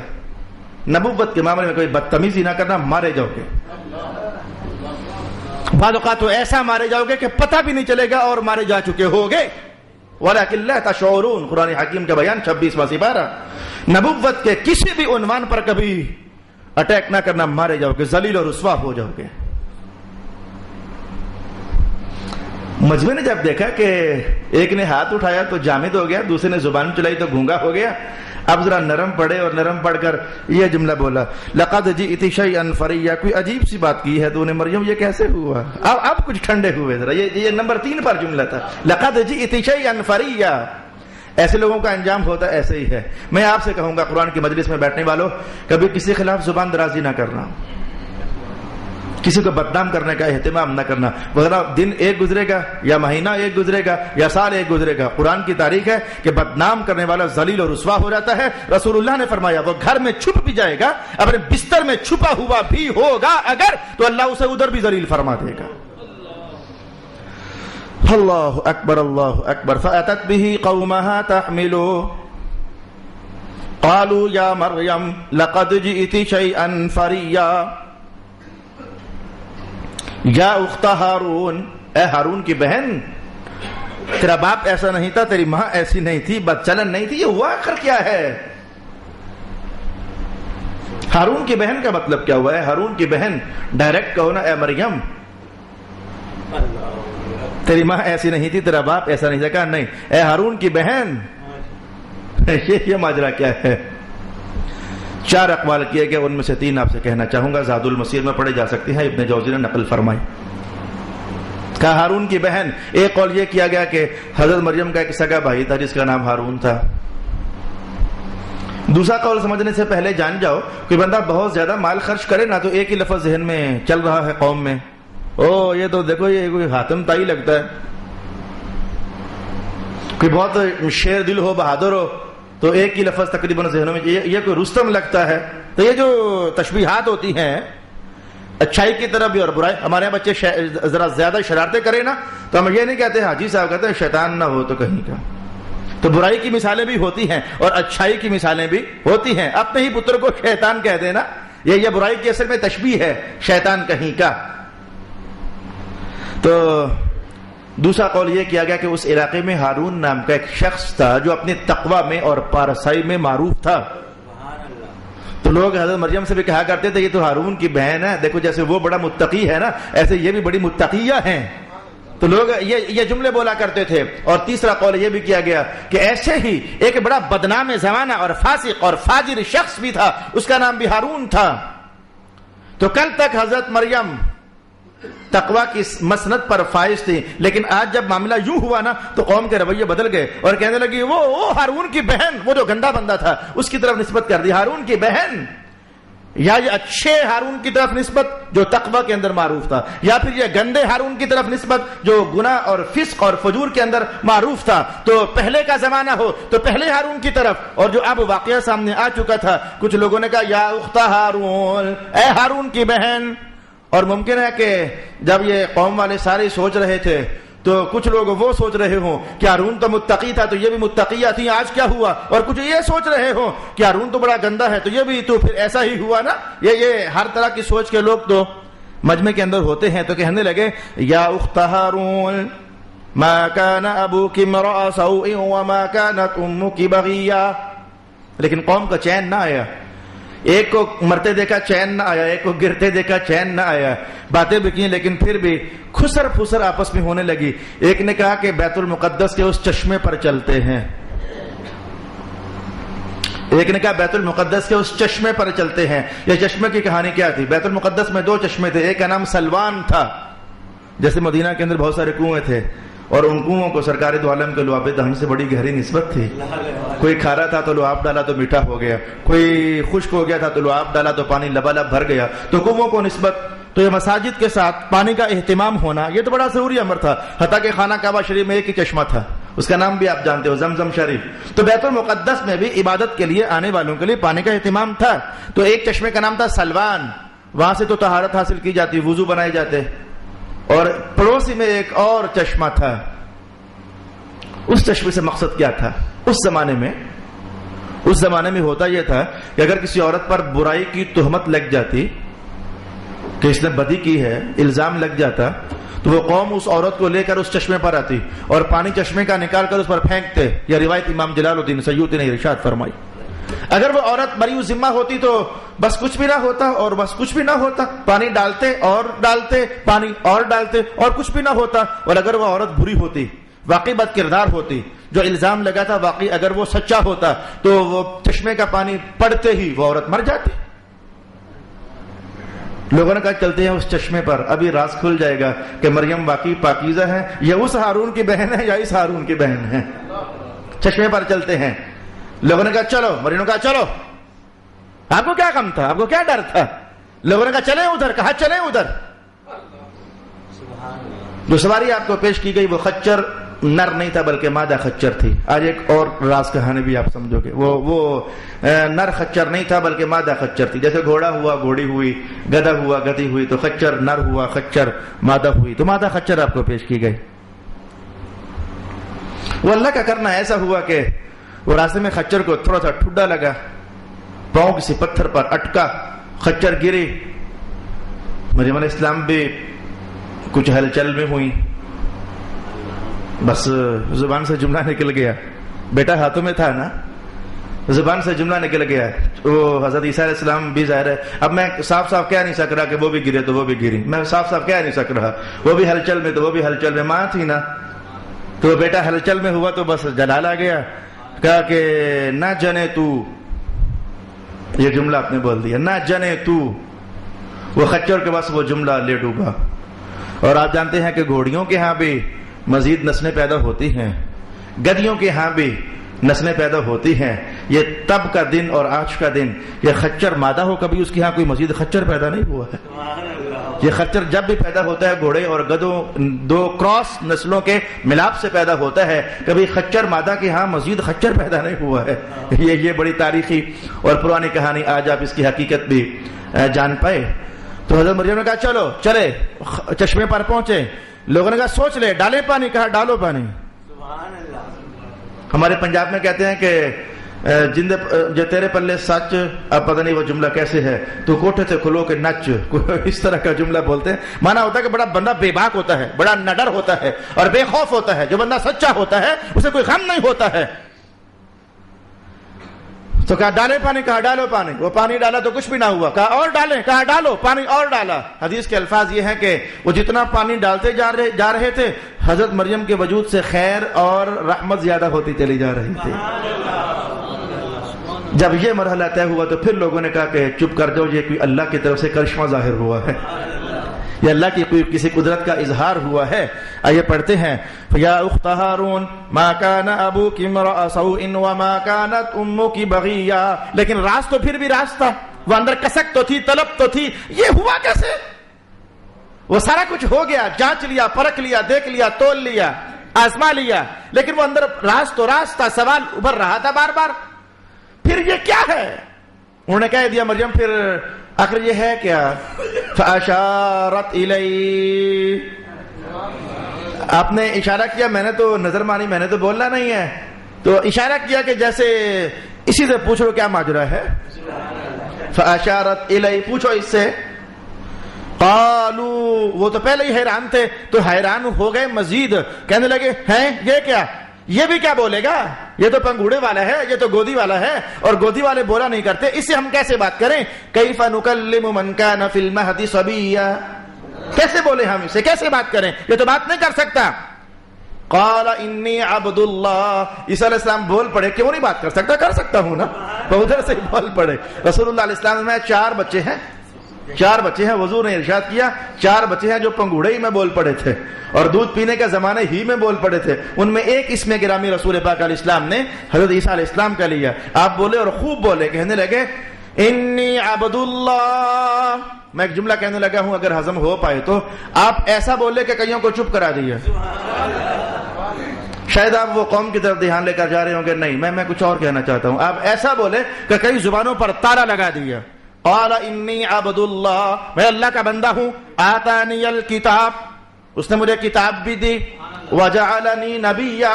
Speaker 1: نبوت کے معاملے میں کوئی بدتمیزی نہ کرنا، مارے جاؤ گے۔ بعض اوقات تو ایسا مارے جاؤ گے کہ پتہ بھی نہیں چلے گا اور مارے جا چکے ہوگے۔ وَلَكِنْ لَا تَشْعُرُونَ، قرآن حکیم کا بیان 26واں سپارہ۔ نبوت کے کسی بھی عنوان پر کبھی اٹیک نہ کرنا، مارے جاؤ گے، ذلیل اور رسوا ہو جاؤ گے۔ مجمع نے جب دیکھا کہ ایک نے ہاتھ اٹھایا تو جامد ہو گیا، دوسرے نے زبان چلائی تو گونگا ہو گیا، اب ذرا نرم پڑے اور نرم پڑھ کر یہ جملہ بولا لقد جئت شیئا فریا، کوئی عجیب سی بات کی ہے تو نے مریم، یہ کیسے ہوا؟ اب کچھ ٹھنڈے ہوئے ذرا۔ یہ نمبر 3 پر جملہ تھا، لقد جئت شیئا فریا۔ ایسے لوگوں کا انجام ہوتا ایسے ہی ہے۔ میں آپ سے کہوں گا قرآن کی مجلس میں بیٹھنے والوں، کبھی کسی کے خلاف زبان درازی نہ کرنا، کسی کو بدنام کرنے کا اہتمام نہ کرنا، وغیرہ دن ایک گزرے گا یا مہینہ ایک گزرے گا یا سال ایک گزرے گا، قرآن کی تاریخ ہے کہ بدنام کرنے والا ذلیل اور رسوا ہو جاتا ہے۔ رسول اللہ نے فرمایا وہ گھر میں چھپ بھی جائے گا، اپنے بستر میں چھپا ہوا بھی ہوگا اگر، تو اللہ اسے ادھر بھی ذلیل فرما دے گا۔ اللہ اکبر اللہ اکبر۔ فأتت به قومها تحمله قالوا یا مریم لقد جئت شیئا فریا یا اخت ہارون، اے ہارون کی بہن، تیرا باپ ایسا نہیں تھا، تیری ماں ایسی نہیں تھی، بد چلن نہیں تھی، یہ ہوا آخر کیا ہے؟ ہارون کی بہن کا مطلب کیا ہوا ہے؟ ہارون کی بہن ڈائریکٹ کہو نا، اے مریم تیری ماں ایسی نہیں تھی، تیرا باپ ایسا نہیں تھا، کہا نہیں اے ہارون کی بہن۔ یہ ماجرا کیا ہے؟ 4 اقوال کیے گئے، ان میں سے 3 آپ سے کہنا چاہوں گا، زاد المسیر میں پڑھے جا سکتے ہیں، ابن جوزی نے نقل فرمائی۔ کہا ہارون کی بہن، ایک قول یہ کیا گیا کہ حضرت مریم کا ایک سگا بھائی تھا جس کا نام ہارون تھا۔ دوسرا قول سمجھنے سے پہلے جان جاؤ، کوئی بندہ بہت زیادہ مال خرچ کرے نا تو ایک ہی لفظ ذہن میں چل رہا ہے قوم میں، او یہ تو دیکھو یہ کوئی حاتم تائی لگتا ہے، کوئی بہت شیر دل ہو، بہادر ہو، تو ایک ہی لفظ تقریباً ذہنوں میں، یہ کوئی رستم لگتا ہے۔ تو یہ جو تشبیہات ہوتی ہیں اچھائی کی طرف بھی اور برائی، ہمارے یہاں بچے ذرا زیادہ شرارتیں کریں نا تو ہم یہ نہیں کہتے حاجی صاحب، کہتے ہیں شیطان نہ ہو تو کہیں کا۔ تو برائی کی مثالیں بھی ہوتی ہیں اور اچھائی کی مثالیں بھی ہوتی ہیں. اپنے ہی پتر کو شیطان کہہ دینا یہ برائی کی اصل میں تشبیہ ہے شیطان کہیں کا. تو دوسرا قول یہ کیا گیا کہ اس علاقے میں ہارون نام کا ایک شخص تھا جو اپنے تقوی میں اور پارسائی میں معروف تھا. تو لوگ حضرت مریم سے بھی کہا کرتے تھے یہ تو ہارون کی بہن ہے, دیکھو جیسے وہ بڑا متقی ہے نا ایسے یہ بھی بڑی متقیہ ہیں. تو لوگ یہ جملے بولا کرتے تھے. اور تیسرا قول یہ بھی کیا گیا کہ ایسے ہی ایک بڑا بدنام زمانہ اور فاسق اور فاجر شخص بھی تھا, اس کا نام بھی ہارون تھا. تو کل تک حضرت مریم تقوی کی مسند پر فائز تھی, لیکن آج جب معاملہ یوں ہوا نا تو قوم کے رویے بدل گئے اور کہنے لگی وہ ہارون کی بہن, وہ جو گندا بندہ تھا اس کی طرف نسبت کر دی ہارون کی بہن, یا یہ اچھے ہارون کی طرف نسبت جو تقوی کے اندر معروف تھا, یا پھر یہ گندے ہارون کی طرف نسبت جو گناہ اور فسق اور فجور کے اندر معروف تھا. تو پہلے کا زمانہ ہو تو پہلے ہارون کی طرف, اور جو اب واقعہ سامنے آ چکا تھا کچھ لوگوں نے کہا یا اخت ہارون, اے ہارون کی بہن. اور ممکن ہے کہ جب یہ قوم والے سارے سوچ رہے تھے تو کچھ لوگ وہ سوچ رہے ہوں کہ ہارون تو متقی تھا تو یہ بھی متقیہ تھی, آج کیا ہوا؟ اور کچھ یہ سوچ رہے ہوں کہ ہارون تو بڑا گندا ہے تو یہ بھی تو پھر ایسا ہی ہوا نا. یہ ہر طرح کی سوچ کے لوگ تو مجمع کے اندر ہوتے ہیں. تو کہنے لگے یا اخت ہارون ما كان ابوك امرأ سوء وما كانت امك بغيا. لیکن قوم کا چین نہ آیا, ایک کو مرتے دیکھا چین نہ آیا, ایک کو گرتے دیکھا چین نہ آیا. باتیں بھی کی لیکن پھر بھی خسر پھسر آپس میں ہونے لگی. ایک نے کہا کہ بیت المقدس کے اس چشمے پر چلتے ہیں, ایک نے کہا بیت المقدس کے اس چشمے پر چلتے ہیں. یہ چشمے کی کہانی کیا تھی؟ بیت المقدس میں 2 چشمے تھے, ایک کا نام سلوان تھا, جیسے مدینہ کے اندر بہت سارے کنویں تھے اور ان کنووں کو سرکار دو عالم کے لعاب دہن سے بڑی گہری نسبت تھی. کوئی کھارا تھا تو لعاب ڈالا تو میٹھا ہو گیا, کوئی خشک ہو گیا تھا تو لعاب ڈالا تو پانی لبالب بھر گیا. تو کنووں کو نسبت, تو یہ مساجد کے ساتھ پانی کا اہتمام ہونا یہ تو بڑا ضروری امر تھا. حتیٰ کہ خانہ کعبہ شریف میں ایک ہی چشمہ تھا, اس کا نام بھی آپ جانتے ہو زمزم شریف. تو بیت المقدس میں بھی عبادت کے لیے آنے والوں کے لیے پانی کا اہتمام تھا. تو ایک چشمے کا نام تھا سلوان, وہاں سے تو طہارت حاصل کی جاتی, وضو بنائے جاتے. اور پڑوسی میں ایک اور چشمہ تھا. اس چشمے سے مقصد کیا تھا؟ اس زمانے میں ہوتا یہ تھا کہ اگر کسی عورت پر برائی کی تہمت لگ جاتی کہ اس نے بدی کی ہے, الزام لگ جاتا, تو وہ قوم اس عورت کو لے کر اس چشمے پر آتی اور پانی چشمے کا نکال کر اس پر پھینکتے. یہ روایت امام جلال الدین سیوطی نے ارشاد فرمائی. اگر وہ عورت بری ذمہ ہوتی تو بس کچھ بھی نہ ہوتا, اور بس کچھ بھی نہ ہوتا, پانی ڈالتے اور ڈالتے, پانی اور ڈالتے اور کچھ بھی نہ ہوتا. اور اگر وہ عورت بری ہوتی, واقعی بد کردار ہوتی, جو الزام لگا تھا واقعی اگر وہ سچا ہوتا تو وہ چشمے کا پانی پڑتے ہی وہ عورت مر جاتی. لوگوں نے کہا چلتے ہیں اس چشمے پر, ابھی راز کھل جائے گا کہ مریم واقعی پاکیزہ ہے یا اس ہارون کی بہن ہے یا اس ہارون کی بہن ہے. چشمے پر چلتے ہیں. لوگوں نے کہا چلو, مریم نے کہا چلو. آپ کو کیا غم تھا, آپ کو کیا ڈر تھا؟ لوگوں نے کہا چلیں ادھر, کہا چلیں ادھر. جو سواری آپ کو پیش کی گئی وہ خچر نر نہیں تھا بلکہ مادہ خچر تھی. آج ایک اور راز کہانی بھی آپ سمجھو گے. وہ نر خچر نہیں تھا بلکہ مادہ خچر تھی. جیسے گھوڑا ہوا گھوڑی ہوئی, گدھا ہوا گدھی ہوئی, تو خچر نر ہوا, خچر مادہ ہوئی. تو مادہ خچر آپ کو پیش کی گئی. وہ اللہ کا کرنا ایسا ہوا کہ وہ راستے میں خچر کو تھوڑا سا ٹھڈا لگا, پاؤں کسی پتھر پر اٹکا, خچر گری. مریم علیہ السلام بھی کچھ ہلچل میں ہوئی, بس زبان سے جملہ نکل گیا. بیٹا ہاتھوں میں تھا نا, زبان سے جملہ نکل گیا. وہ حضرت عیسیٰ علیہ السلام بھی ظاہر ہے, اب میں صاف صاف کہہ نہیں سک رہا کہ وہ بھی گرے تو وہ بھی گری, میں صاف صاف کہہ نہیں سک رہا. وہ بھی ہلچل میں تو وہ بھی ہلچل میں, ماں تھی نا. تو بیٹا ہلچل میں ہوا تو بس جلال آ گیا, کہا کہ نہ جنے تو, یہ جملہ آپ نے بول دیا, نہ جنے تو. وہ خچر کے بس وہ جملہ لے ڈوبا. اور آپ جانتے ہیں کہ گھوڑیوں کے ہاں بھی مزید نسلیں پیدا ہوتی ہیں, گدیوں کے ہاں بھی نسلیں پیدا ہوتی ہیں. یہ تب کا دن اور آج کا دن, یہ خچر مادہ ہو, کبھی اس کے ہاں کوئی مزید خچر پیدا نہیں ہوا ہے. یہ خچر جب بھی پیدا ہوتا ہے گھوڑے اور گدوں, 2 کراس نسلوں کے ملاپ سے پیدا ہوتا ہے. کبھی خچر مادہ کے ہاں مزید خچر پیدا نہیں ہوا ہے. یہ بڑی تاریخی اور پرانی کہانی, آج آپ اس کی حقیقت بھی جان پائے. تو حضرت مریم نے کہا چلو چلے, چشمے پر پہنچے. لوگوں نے کہا سوچ لے, ڈالے پانی, کہا ڈالو پانی. ہمارے پنجاب میں کہتے ہیں کہ جو تیرے پلے سچ، اب پتہ نہیں وہ جملہ کیسے ہے، تو کوٹھے سے کھلو کے نچ، اس طرح کا جملہ بولتے ہیں. مانا ہوتا ہے کہ بڑا بندہ بے باک ہوتا ہے، بڑا نڈر ہوتا ہے اور بے خوف ہوتا ہے. جو بندہ سچا ہوتا ہے اسے کوئی غم نہیں ہوتا ہے. تو کہا ڈالے پانی، کہا ڈالو پانی. وہ پانی ڈالا تو کچھ بھی نہ ہوا. کہا اور ڈالیں، کہا ڈالو پانی اور ڈالا. حدیث کے الفاظ یہ ہیں کہ وہ جتنا پانی ڈالتے جا رہے تھے، حضرت مریم کے وجود سے خیر اور رحمت زیادہ ہوتی چلی جا رہی تھی. جب یہ مرحلہ طے ہوا تو پھر لوگوں نے کہا کہ چپ کر جاؤ، یہ کوئی اللہ کی طرف سے کرشمہ ظاہر ہوا ہے، یہ اللہ کی کوئی کسی قدرت کا اظہار ہوا ہے. آئیے پڑھتے ہیں. یا اخت ہارون ما کان ابوک امرأ سوء وما کانت امک بغیا. لیکن راز تو پھر بھی راز تھا، وہ اندر کسک تو تھی، طلب تو تھی. یہ ہوا کیسے؟ وہ سارا کچھ ہو گیا، جانچ لیا، پرکھ لیا، دیکھ لیا، تول لیا، آزما لیا، لیکن وہ اندر راز تو راز تھا. سوال ابھر رہا تھا بار بار، پھر یہ کیا ہے؟ انہوں نے کہہ دیا مریم پھر آخر یہ ہے کیا؟ فاشارت الی. آپ نے اشارہ کیا، میں نے تو نظر مانی، میں نے تو بولنا نہیں ہے. تو اشارہ کیا کہ جیسے اسی سے پوچھو کیا ماجرا ہے. فاشارت الی، پوچھو اس سے. قالوا، وہ تو پہلے ہی حیران تھے تو حیران ہو گئے مزید. کہنے لگے ہیں یہ کیا، یہ بھی کیا بولے گا؟ یہ تو پنگوڑے والا ہے، یہ تو گودی والا ہے، اور گودی والے بولا نہیں کرتے، اس سے ہم کیسے بات کریں؟ کیف نکلم من کان فی المہد صبیا. کیسے بولے ہم اسے، کیسے بات کریں؟ یہ تو بات نہیں کر سکتا. قال انی عبد اللہ. عیسیٰ علیہ السلام بول پڑے، کیوں نہیں بات کر سکتا؟ کر سکتا ہوں نا. تو ادھر سے بول پڑے. رسول اللہ علیہ السلام میں 4 بچے ہیں، 4 بچے ہیں. حضور نے ارشاد کیا 4 بچے ہیں جو پنگوڑے ہی میں بول پڑے تھے اور دودھ پینے کے زمانے ہی میں بول پڑے تھے. ان میں ایک اسم گرامی رسول پاک علیہ السلام نے حضرت عیسیٰ علیہ السلام کا لیا. آپ بولے اور خوب بولے، کہنے لگے انی عبد اللہ. میں ایک جملہ کہنے لگا ہوں، اگر ہضم ہو پائے تو. آپ ایسا بولے کہ کئیوں کو چپ کرا دیا. شاید آپ وہ قوم کی طرف دھیان لے کر جا رہے ہوں گے، نہیں میں کچھ اور کہنا چاہتا ہوں. آپ ایسا بولے کہ کئی زبانوں پر تالا لگا دیا. قال انی عبد اللہ، میں اللہ کا بندہ ہوں. آتانی الکتاب، اس نے مجھے کتاب بھی دی. وجعلنی نبیا،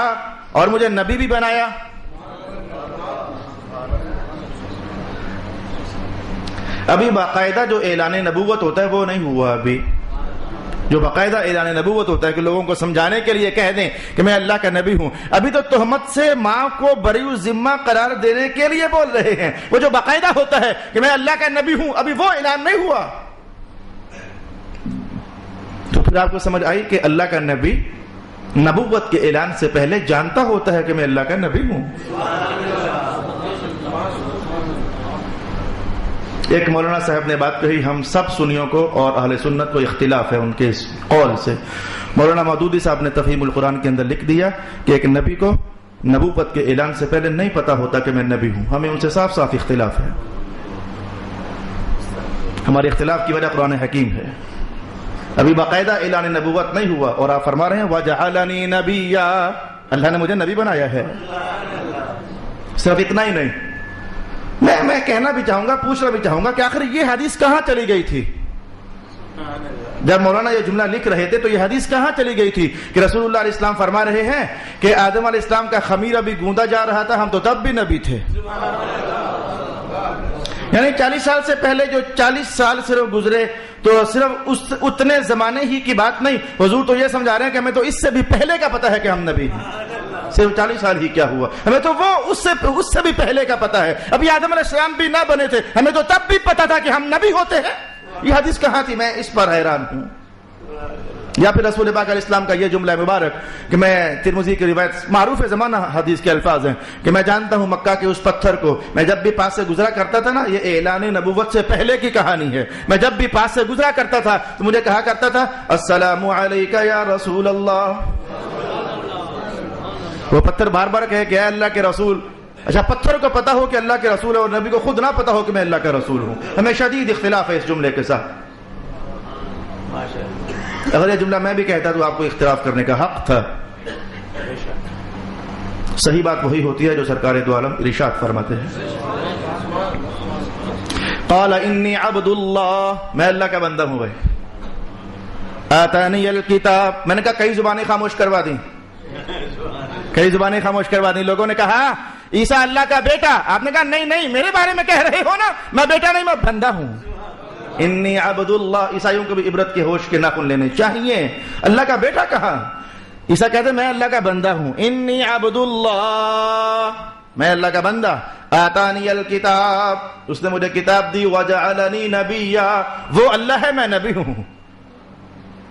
Speaker 1: اور مجھے نبی بھی بنایا. ابھی باقاعدہ جو اعلان نبوت ہوتا ہے وہ نہیں ہوا. ابھی جو باقاعدہ اعلان نبوت ہوتا ہے کہ لوگوں کو سمجھانے کے لیے کہہ دیں کہ میں اللہ کا نبی ہوں، ابھی تو تہمت سے ماں کو بری ذمہ قرار دینے کے لیے بول رہے ہیں. وہ جو باقاعدہ ہوتا ہے کہ میں اللہ کا نبی ہوں، ابھی وہ اعلان نہیں ہوا. تو پھر آپ کو سمجھ آئی کہ اللہ کا نبی نبوت کے اعلان سے پہلے جانتا ہوتا ہے کہ میں اللہ کا نبی ہوں. ایک مولانا صاحب نے بات کہی، ہم سب سنیوں کو اور اہل سنت کو اختلاف ہے ان کے اس قول سے. مولانا مودودی صاحب نے تفہیم القرآن کے اندر لکھ دیا کہ ایک نبی کو نبوت کے اعلان سے پہلے نہیں پتا ہوتا کہ میں نبی ہوں. ہمیں ان سے صاف صاف اختلاف ہے. ہمارے اختلاف کی وجہ قرآن حکیم ہے. ابھی باقاعدہ اعلان نبوت نہیں ہوا اور آپ فرما رہے ہیں وَجَعَلَنِي نَبِيًّا، اللہ نے مجھے نبی بنایا ہے. صرف اتنا ہی نہیں، میں کہنا بھی چاہوں گا، پوچھنا بھی چاہوں گا کہ آخر یہ حدیث کہاں چلی گئی تھی؟ جب مولانا یہ جملہ لکھ رہے تھے تو یہ حدیث کہاں چلی گئی تھی کہ رسول اللہ علیہ السلام فرما رہے ہیں کہ آدم علیہ السلام کا خمیر ابھی گوندا جا رہا تھا، ہم تو تب بھی نبی تھے. یعنی 40 سال سے پہلے جو 40 سال صرف گزرے تو صرف اتنے زمانے ہی کی بات نہیں، حضور تو یہ سمجھا رہے ہیں کہ ہمیں تو اس سے بھی پہلے کا پتہ ہے کہ ہم نبی ہیں. صرف 40 سال ہی کیا ہوا، ہمیں تو وہ اس سے بھی پہلے کا پتہ ہے. ابھی آدم علیہ السلام بھی نہ بنے تھے، ہمیں تو تب بھی پتہ تھا کہ ہم نبی ہوتے ہیں. یہ حدیث کہاں تھی؟ میں اس پر حیران ہوں. یا پھر رسول پاک علیہ السلام کا یہ جملہ مبارک کہ میں ترمذی کی روایت معروف زمانہ حدیث کے الفاظ ہیں کہ میں جانتا ہوں مکہ کے اس پتھر کو، میں جب بھی پاس سے گزرا کرتا تھا نا، یہ اعلان نبوت سے پہلے کی کہانی ہے. میں جب بھی پاس سے گزرا کرتا تھا تو مجھے کہا کرتا تھا السلام علیکہ یا رسول اللہ. وہ پتھر بار بار کہے کہ اے اللہ کے رسول. اچھا، پتھر کو پتا ہو کہ اللہ کے رسول ہے اور نبی کو خود نہ پتا ہو کہ میں اللہ کا رسول ہوں. ہمیں شدید اختلاف ہے اس جملے کے ساتھ. اگر یہ جملہ میں بھی کہتا تو آپ کو اختلاف کرنے کا حق تھا. صحیح بات وہی ہوتی ہے جو سرکار دو عالم ارشاد فرماتے ہیں. قال انی عبد اللہ، میں اللہ کا بندہ ہوں. بھائی آتانی الکتاب، میں نے کہا کئی زبانیں خاموش کروا دیں.
Speaker 2: کئی زبانیں خاموش کروا دی. لوگوں نے کہا عیسیٰ اللہ کا بیٹا. آپ نے کہا نہیں نہیں، میرے بارے میں کہہ رہے ہو نا، میں بیٹا نہیں، میں بندہ ہوں. انی عبد اللہ. عیسائیوں کو بھی عبرت کے ہوش کے ناخن لینے چاہیے. اللہ کا بیٹا کہا. عیسیٰ کہتے میں اللہ کا بندہ ہوں. انی عبد اللہ، میں اللہ کا بندہ. آتانی الکتاب، اس نے مجھے کتاب دی. وجعلنی نبیا، وہ اللہ ہے میں نبی ہوں.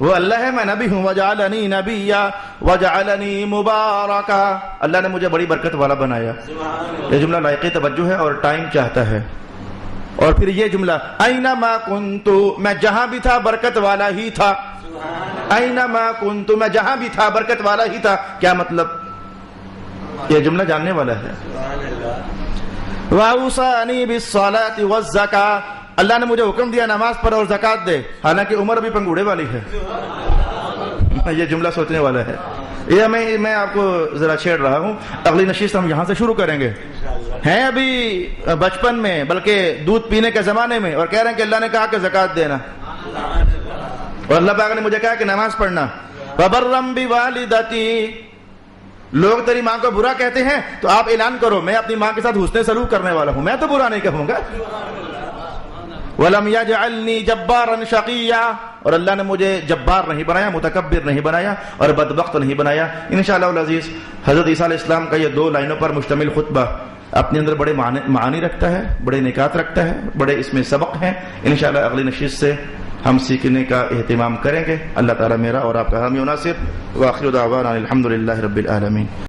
Speaker 2: وہ اللہ ہے میں نبی ہوں. وجعلنی نبیا وجعلنی مبارکا، اللہ نے مجھے بڑی برکت والا بنایا. یہ جملہ لائق توجہ ہے اور ٹائم چاہتا ہے. اور پھر یہ جملہ اینما کنتو، میں جہاں بھی تھا برکت والا ہی تھا. اینما کنتو، میں جہاں بھی تھا برکت والا ہی تھا. کیا مطلب؟ یہ جملہ جاننے والا ہے. وَأَوْصَانِي بِالصَّلَاةِ وَالزَّكَاةِ، اللہ نے مجھے حکم دیا نماز پڑھ اور زکات دے، حالانکہ عمر بھی پنگوڑے والی ہے. یہ جملہ سوچنے والا ہے. یہ میں آپ کو ذرا چھیڑ رہا ہوں. اگلی نشست ہم یہاں سے شروع کریں گے. ہیں ابھی بچپن میں، بلکہ دودھ پینے کے زمانے میں، اور کہہ رہے ہیں کہ اللہ نے کہا کہ زکات دینا، اور اللہ پاک نے مجھے کہا کہ نماز پڑھنا. وَبَرًّا بِوَالِدَتِي، لوگ تیری ماں کو برا کہتے ہیں تو آپ اعلان کرو میں اپنی ماں کے ساتھ حسن سلوک کرنے والا ہوں، میں تو برا نہیں کہوں گا. وَلَمْ يَجْعَلْنِي جَبَّارًا شَقِيًّا، اور اللہ نے مجھے جبار نہیں بنایا، متکبر نہیں بنایا اور بدبخت نہیں بنایا. انشاءاللہ العزیز حضرت عیسیٰ علیہ السلام کا یہ 2 لائنوں پر مشتمل خطبہ اپنے اندر بڑے معانی رکھتا ہے، بڑے نکات رکھتا ہے، بڑے اس میں سبق ہیں. انشاءاللہ اگلی نشست سے ہم سیکھنے کا اہتمام کریں گے. اللہ تعالیٰ میرا اور آپ کا حامی و ناصر. وآخر دعوانا الحمدللہ رب العالمین.